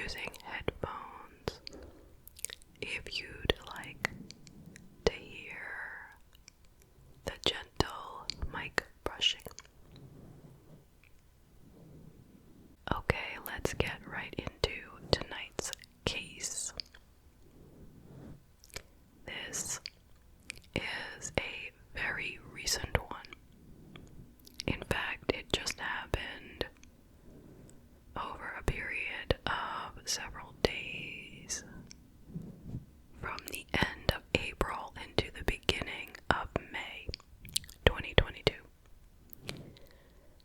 using headphones if you'd like to hear the gentle mic brushing. Okay, let's get right into tonight's case. This is a very recent one. In fact, it just happened over a period of several days, from the end of April into the beginning of May 2022.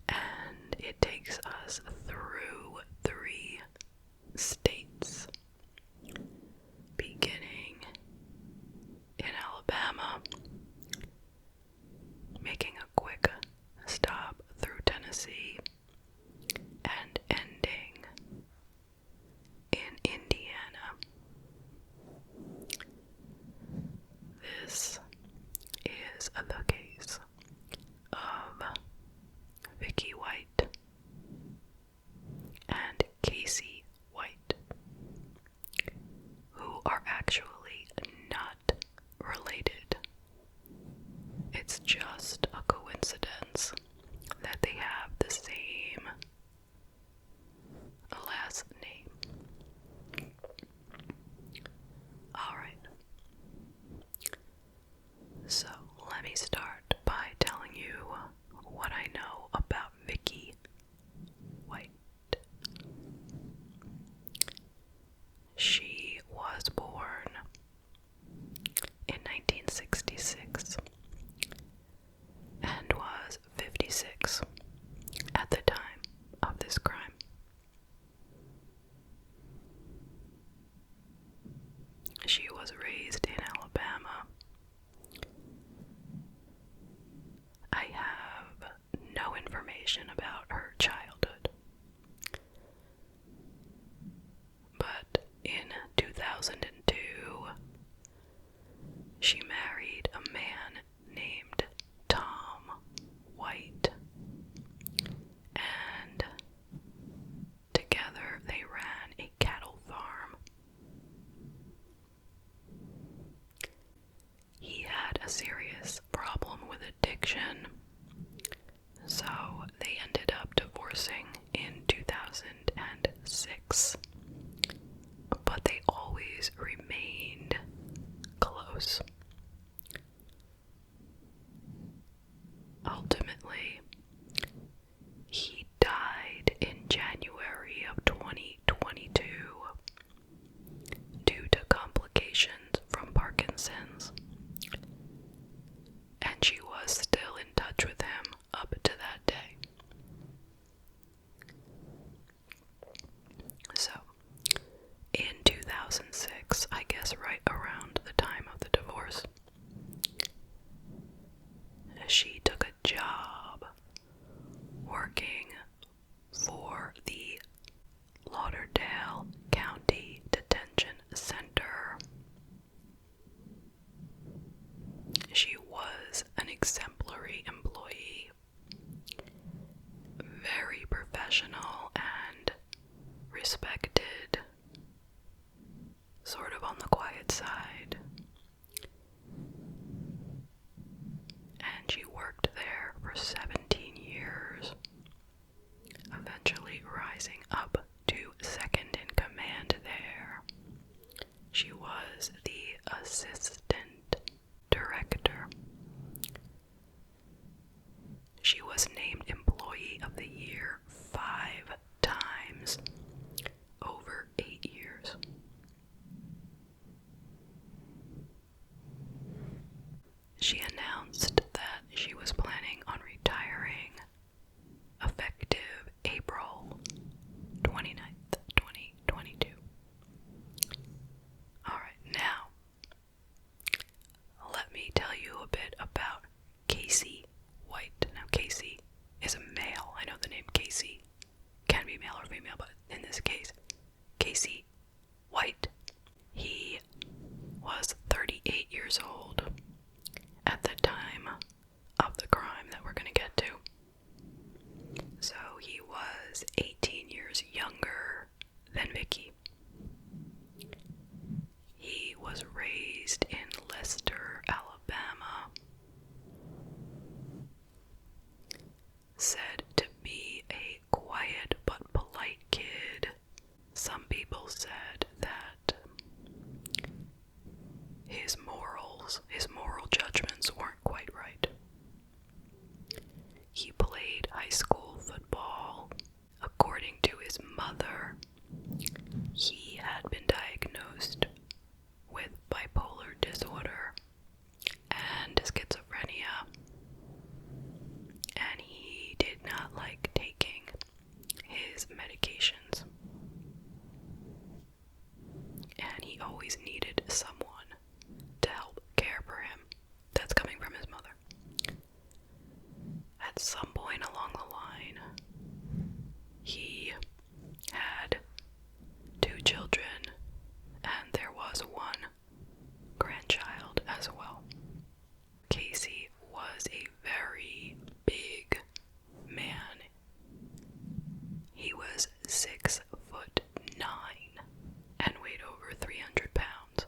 And it takes us through 3 states, beginning in Alabama, making a quick stop through Tennessee, and ending in Indiana. This is the case of Vicky White and Casey White, who are actually not related. It's just a coincidence that they have the same last name. Alright. So, let me start by telling you what I know about Vicky White. She was born in 1966 and was 56 at the time of this crime. She was raised in Alabama. I have no information about her childhood, but in 2002, she married a man named Tom White, and together they ran a cattle farm. He had a serious problem with addiction, so they ended up divorcing in 2006, but they always remained close. Ultimately, he died in January of 2022 due to complications from Parkinson's, and she was still in touch with him up to that day. So, in 2006, I guess some people said that his moral judgments weren't quite right. He played high school football. According to his mother, he had been diagnosed with bipolar disorder and schizophrenia, and he did not like taking his medications, and he always needed someone to help care for him. That's coming from his mother. At some point along the line, he had 2 children, and there was 1 grandchild as well. Casey was a very big man. He was 6'9" and weighed over 300 pounds,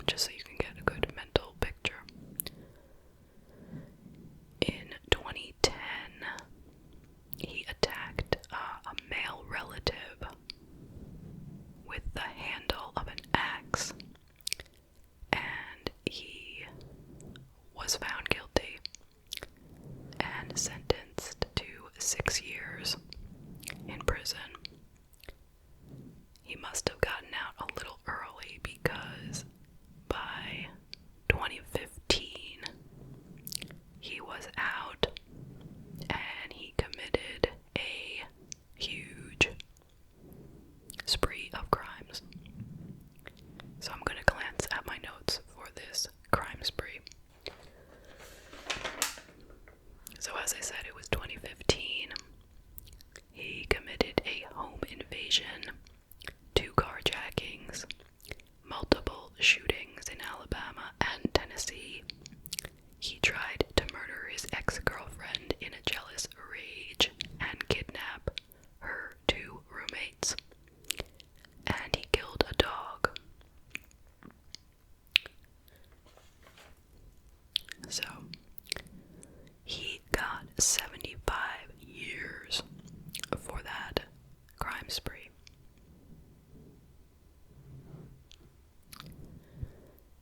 just so you can get a good mental picture. In 2010, he attacked a male relative with the handle of an axe, and he was found guilty and sentenced to 6 years in prison. He must have gotten out a little early because by 2015 he was out and he committed a huge spree of crimes. So I'm going to glance at my notes for this crime spree. So as I said, it was 2015. He committed a home invasion, 2 carjackings, multiple shootings in Alabama and Tennessee. He tried to murder his ex-girlfriend in a jealous rage and kidnap her 2 roommates. And he killed a dog. So, he got 75 years for that crime spree.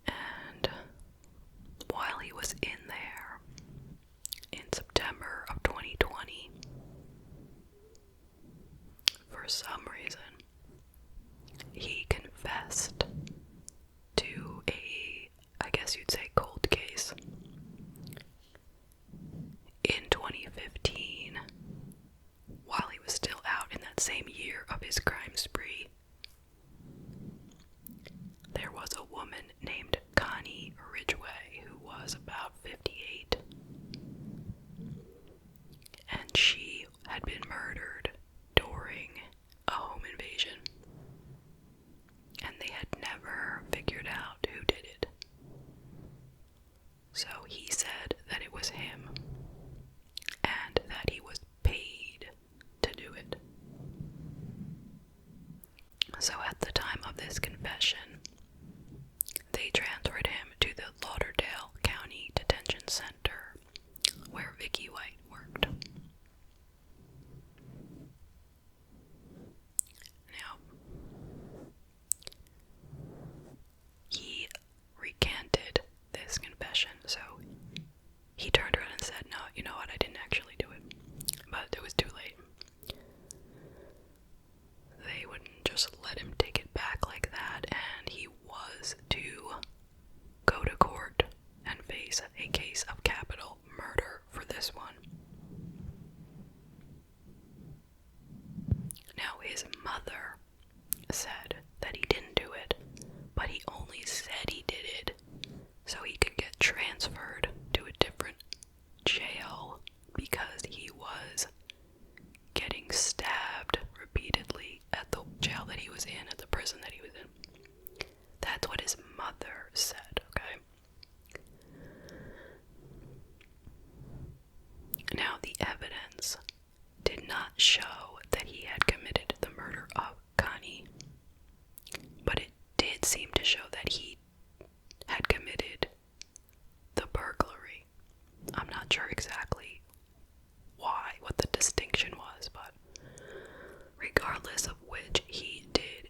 And while he was in there, in September of 2020, for some reason, he confessed to I guess you'd say, cold case. In 2015, while he was still out in that same year of his crime spree, there was a woman named Connie Ridgway who was about 58, and she had been murdered during a home invasion, and they had never figured out who did it. So he said that it was him, and that he was paid to do it. So at the time of this confession, they transferred him to the Lauderdale County Detention Center, where Vicky White worked. Now, he recanted this confession, so he turned around and said, no, you know what, I didn't actually do it. But it was too late. They wouldn't just let him take it back like that, and he was to go to court and face a case of capital murder for this one. Now, his mother said that he didn't do it, but he only said he did it so he could get transferred to a different jail because he was getting stabbed repeatedly at the jail that he was in, at the prison that he was in. That's what his mother said, okay? Now, the evidence did not show that he had committed the murder of Connie, but it did seem to show that he had committed the burglary. I'm not sure exactly what the distinction was, but regardless of which, he did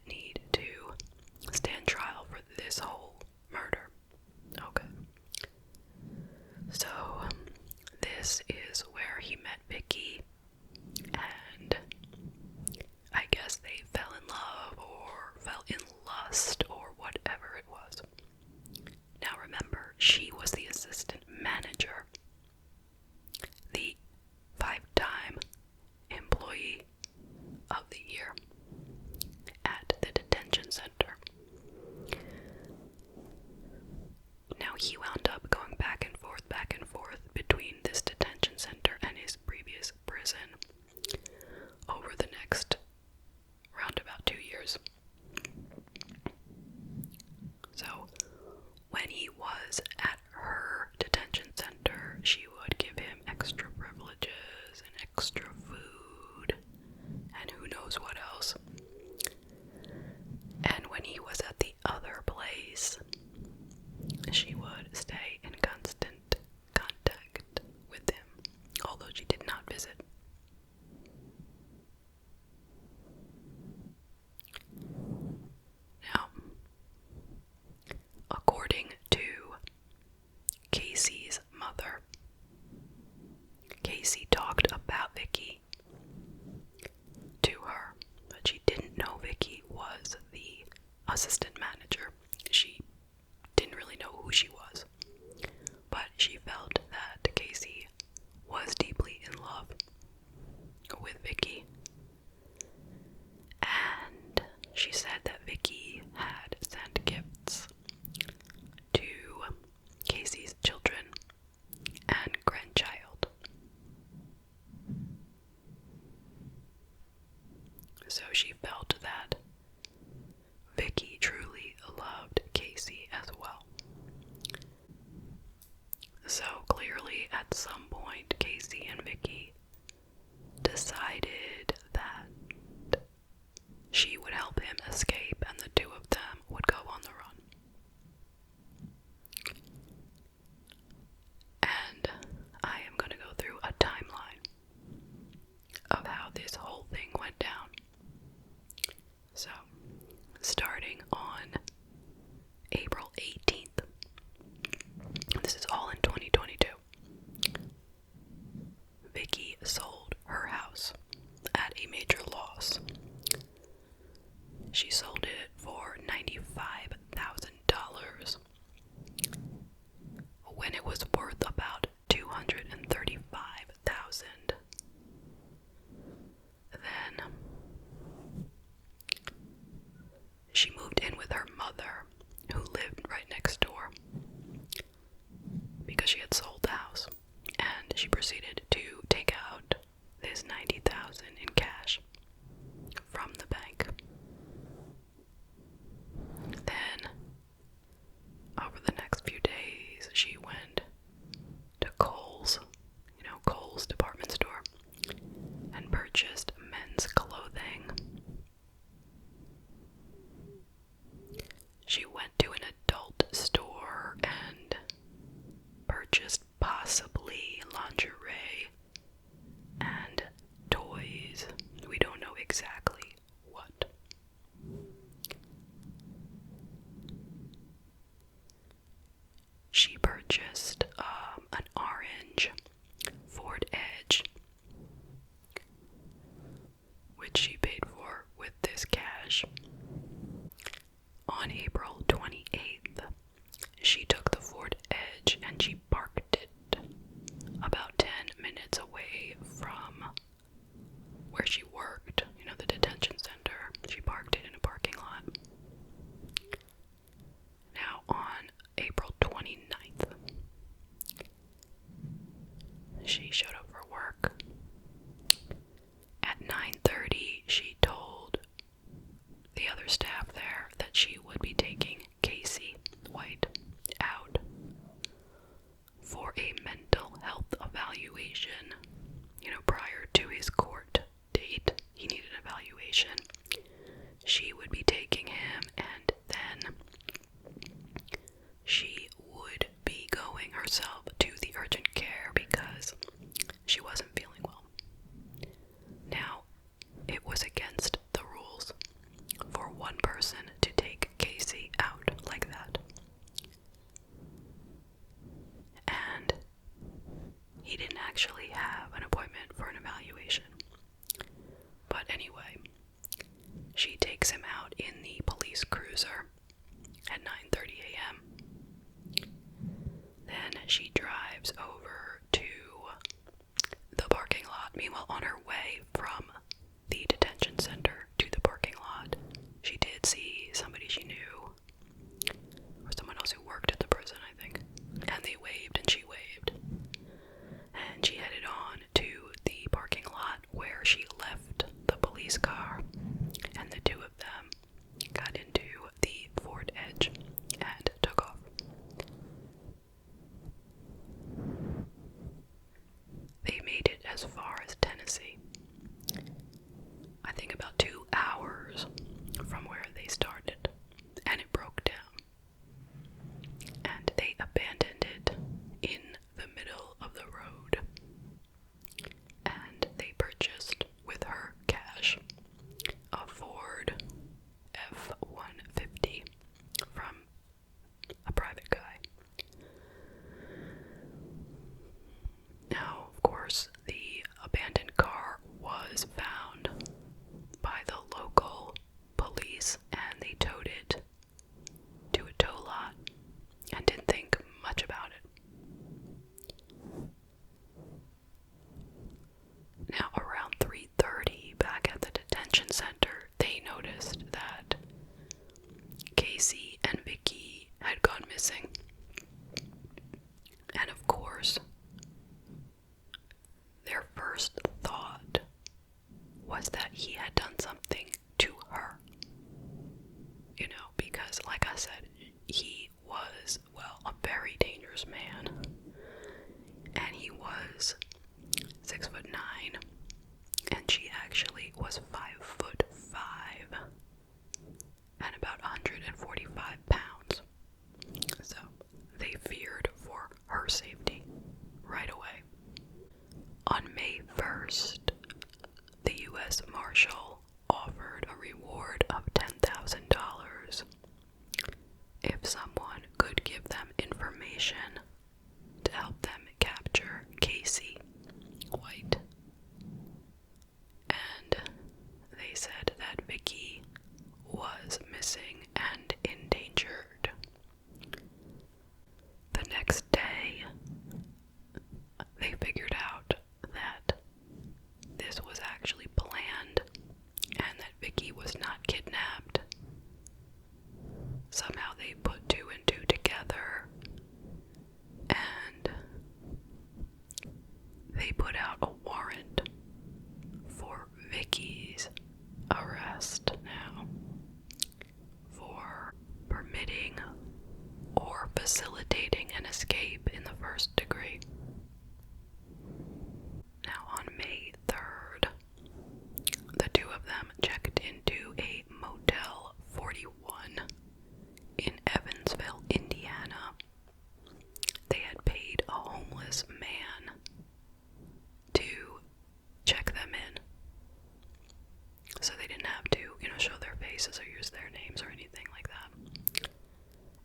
assistant manager. She didn't really know who she was, but she felt that Casey was deeply in love with Vicky, and she said that Vicky had sent gifts to Casey's children and grandchild. So she felt that Vicky truly loved Casey as well. So clearly at some point Casey and Vicky decided that she would help him escape and the two of them would go on the run. And I am going to go through a timeline of how this whole thing went down. So, starting on April 18th, this is all in 2022, Vicky sold her house at a major loss. She sold it for $95,000 when it was worth about $235,000. Then she moved in with her mother, who lived right next door, because she had sold the house, and she proceeded to take out this $90,000 in cash from the bank. Then, over the next few days, she went to Kohl's, Kohl's department store, and purchased men's clothing. She went to an adult store and purchased possibly lingerie and toys. We don't know exactly what. She purchased an orange Ford Edge, which she paid for with this cash. On April 28th, she took the Ford Edge and she parked it about 10 minutes away from where she worked, the detention center. She parked it in a parking lot. Now, on April 29th, she showed up for work. At 9:30, she told the other staff there that she would be taking Casey White out for a mental health evaluation. Prior to his court date, he needed an evaluation. She would be taking him, and then she would be going herself to the urgent care because she wasn't feeling well. Now, it was against the rules for one person to take Casey out like that. And he didn't actually have an appointment for an evaluation. But anyway, she takes him out in the and Vicky had gone missing. And of course, their first thought was that he had done something to her. You know, because like I said, he was, well, a very dangerous man. And he was 6'9", and she actually was 5'5", and about 145 pounds. So they feared for her safety right away. On May 1st, the U.S. Marshal offered a reward of $10,000 if someone could give them information to help them capture Casey White. And they said that Vicky was missing and endangered. The next day, they figured out that this was actually planned and that Vicky was not kidnapped. Somehow they put two and two together, and they put out a warrant for Vicky's arrest now for permitting or facilitating an escape in the first degree. Now on May 3rd, the two of them checked into a Motel 41 in Evansville, Indiana. They had paid a homeless man to check them in, so they didn't have to, show their faces or use their names or anything like that.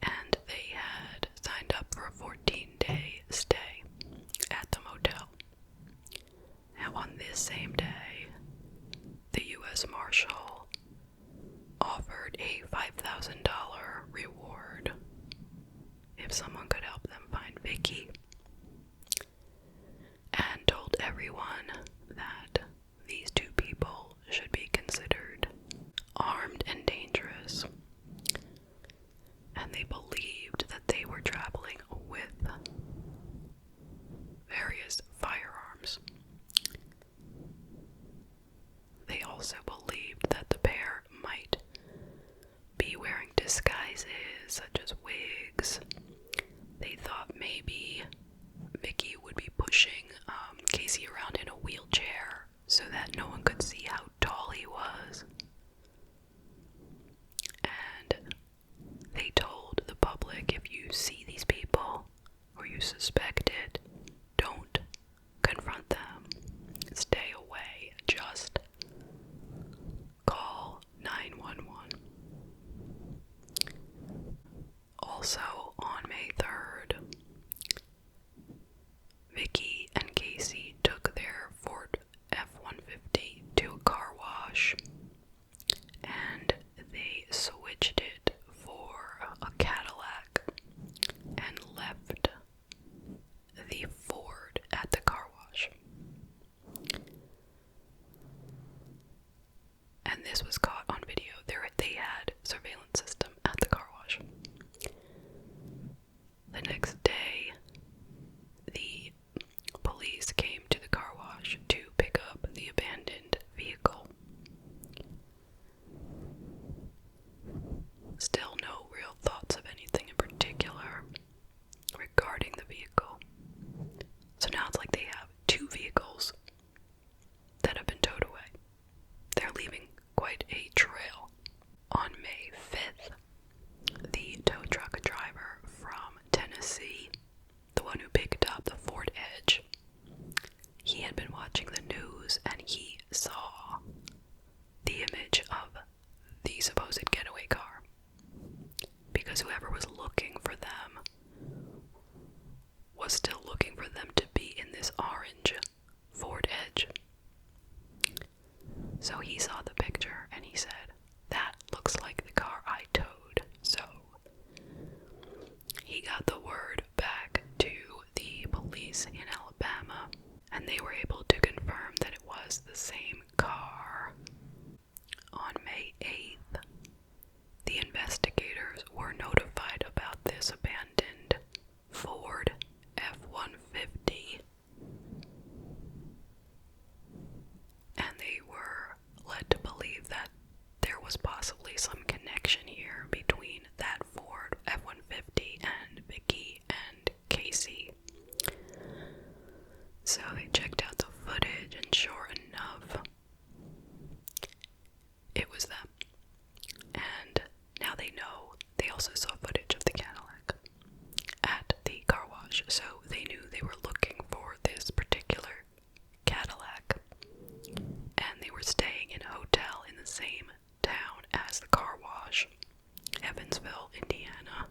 And they had signed up for a 14-day stay at the motel. Now on this same day, the U.S. Marshal offered a $5,000 reward if someone could help them find Vicky, and told everyone that these two people should be considered armed and dangerous, and they believed that they were traveling with various firearms. They also believed that the pair might be wearing disguises such as wigs. They thought maybe Vicky would be pushing Casey around in a wheelchair so that no one could see how tall he was. And they told the public, if you see these people or you suspect it, don't confront them. Stay away. Just call 911. Also, on May 3rd, Vicky and Casey took their Ford F-150 to a car wash, and they switched it for a Cadillac and left the Ford at the car wash. And this was caught on video. They had surveillance system at the car wash. The next day, the police came to the car wash to pick up the abandoned vehicle. Still no real thoughts of anything in particular regarding the vehicle. So now it's like they have two vehicles that have been towed away. They're leaving quite a trail. On May 5th, the tow truck driver from Tennessee, the one who picked up the Ford Edge, he had been watching the news and he saw the image of the supposed getaway car. they know? They also saw footage of the Cadillac at the car wash, so they knew they were looking for this particular Cadillac, and they were staying in a hotel in the same town as the car wash, Evansville, Indiana.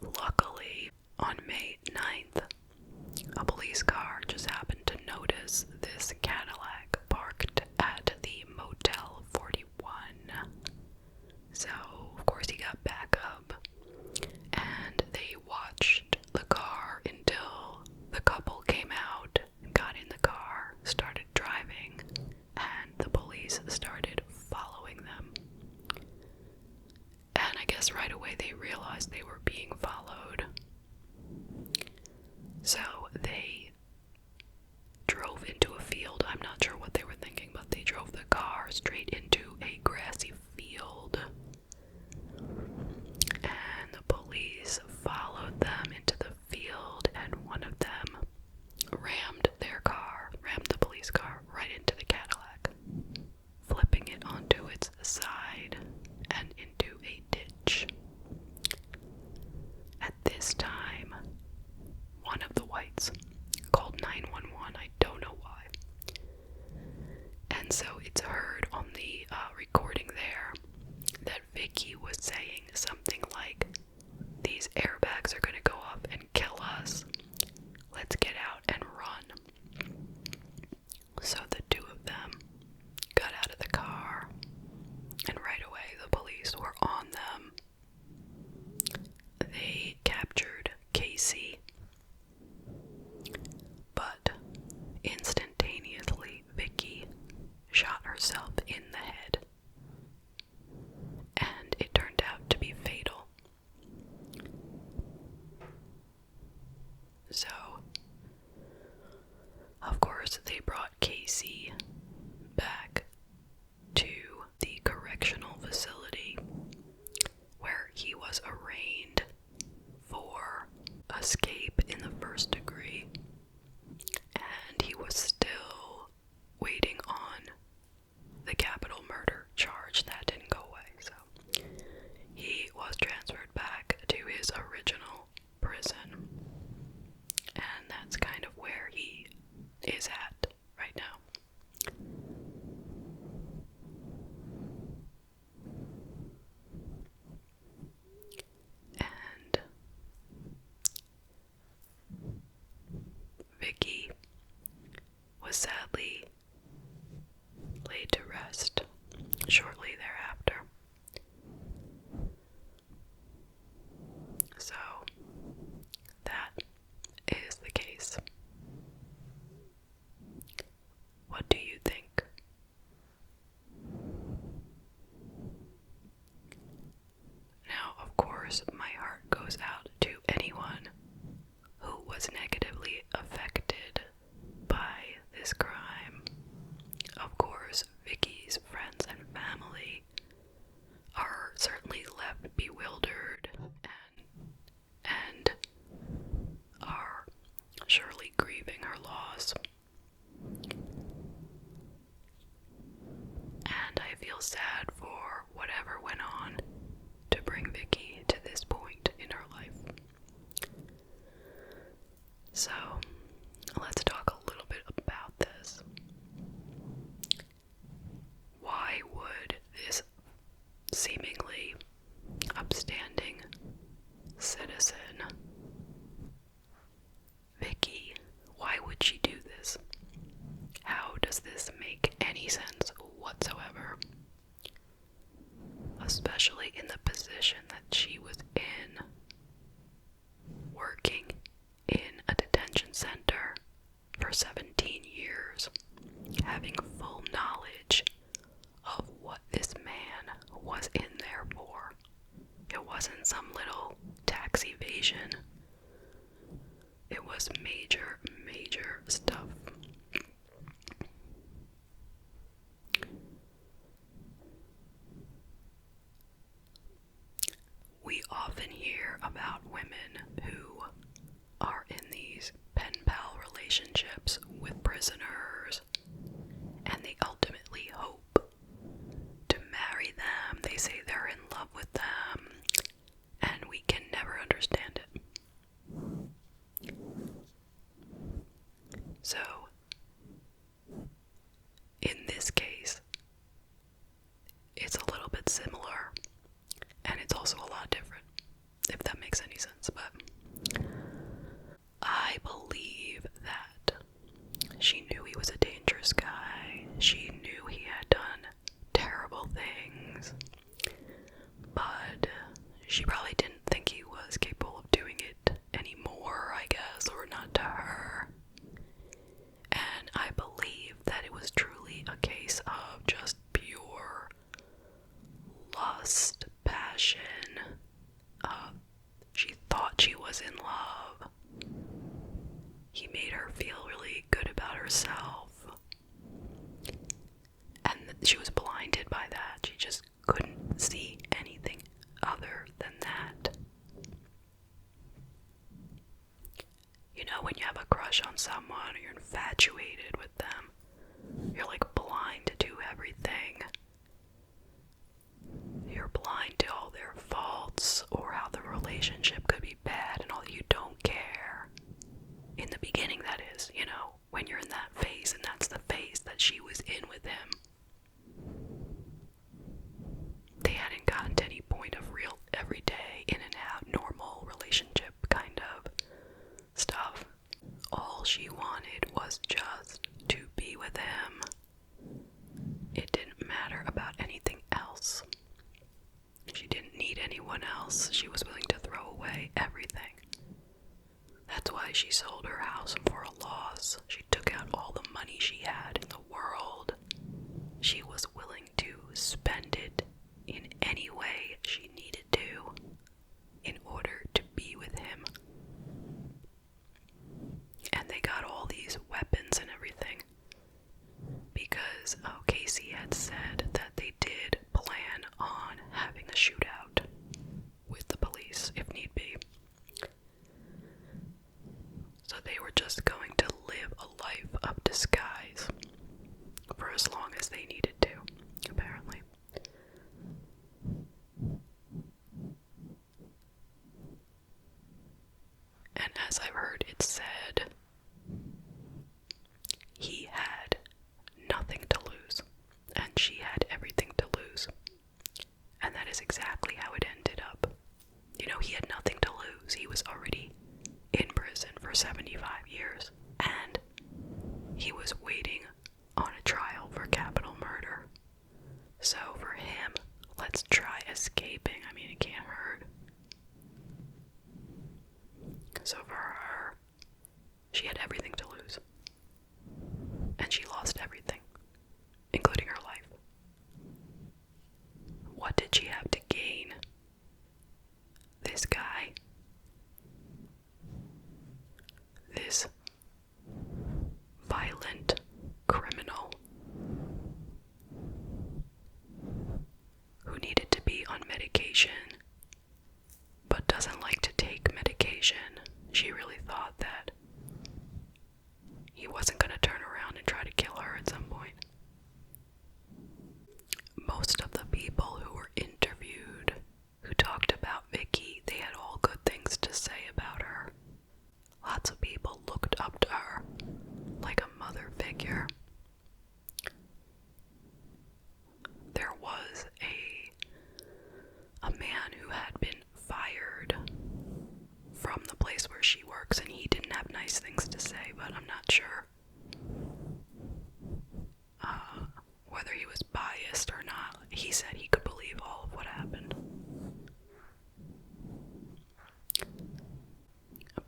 Luckily, on May 9th, a police car just happened to notice this Cadillac parked at the Motel 41. So, of course, he got back up, and they watched the car until the couple came out, got in the car, started driving, and the police started following them. And I guess right away they realized they were being followed. So they drove into a field. I'm not sure what they were thinking, but they drove the car straight into a grassy field. And the police followed them into the field, and one of them rammed the police car right into the Cadillac, flipping it onto its side and into a ditch. At this time, one of the whites called 911. I don't know why. And so it's heard on the recording there that Vicky was saying something like, "These airbags are going to go off and kill us. Let's get out and run." So the two of them got out of the car, and right away the police were on them. They captured Casey, but instantaneously Vicky shot herself in the head, and it turned out to be fatal. So, of course, they brought Casey back to the correctional facility where he was arraigned for escape in the first degree, and he was still waiting on the capital murder charge. That didn't go away, so he was transferred back to his original prison, and that's kind of where he is at right now. And Vicky was sadly laid to rest shortly thereafter. So, that is the case. What do you think? Now, of course, my heart goes out to anyone who was negatively affected by this crime. Of course, Vicky's friends and family are certainly left bewildered and are surely grieving her loss. And I feel sad for whatever went on to bring Vicky to this point in her life. So, let's talk a little bit about this. Why would this seemingly upstanding citizen, Vicky, why would she do this? How does this make any sense whatsoever? Especially in the position that she was in, working in a detention center for 17 years, having full knowledge of what this man was in there for. It wasn't some little tax evasion. It was major, major stuff. We often hear about women who are in these pen pal relationships with prisoners, and they ultimately hope to lust, passion. She thought she was in love. He made her feel really good about herself. And she was blinded by that. She just couldn't see anything other than that. You know, when you have a crush on someone or you're infatuated with them, you're like blind to everything. You're blind to all their faults or how the relationship could be bad and all. You don't care. In the beginning, that is, you know, when you're in that phase, and that's the phase that she was in with him. They hadn't gotten to any point of real everyday in and out normal relationship kind of stuff. All she wanted was just to be with him. It didn't matter about anything else. She didn't need anyone else. She was willing to throw away everything. That's why she sold her house for a loss. She took out all the money she had in the world. She was willing to spend it in any way she needed to in order to be with him. And they got all these weapons and everything because Casey had said that they did plan on having a shootout with the police if need be. So they were just going to live a life of disguise for as long as they needed to, apparently. And as I've heard it said, he had nothing to lose, and she had everything to lose. And that is exactly how it ended up. You know, he had nothing to lose. He was already in prison for 75 years, and he was waiting on a trial for capital murder. So for him, let's try escaping. I mean, it can't hurt. So for her, she had everything to lose. And she lost everything, including her life. What did she have to gain? This guy, this violent criminal who needed to be on medication but doesn't like to take medication. She really thought that he wasn't going to turn around and try to kill her at some point. Most of the people who were interviewed who talked about Vicky, they had all good things to say about her. Lots of people looked up to her like a mother figure. There was a man who had been fired from the place where she works, and he didn't have nice things to say, but I'm not sure whether he was biased or not. He said he could believe all of what happened.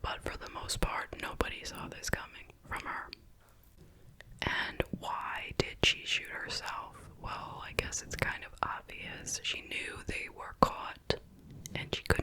But for the most part, nobody saw this coming from her. And why did she shoot herself? Well, I guess it's kind of obvious. She knew they were caught, and she couldn't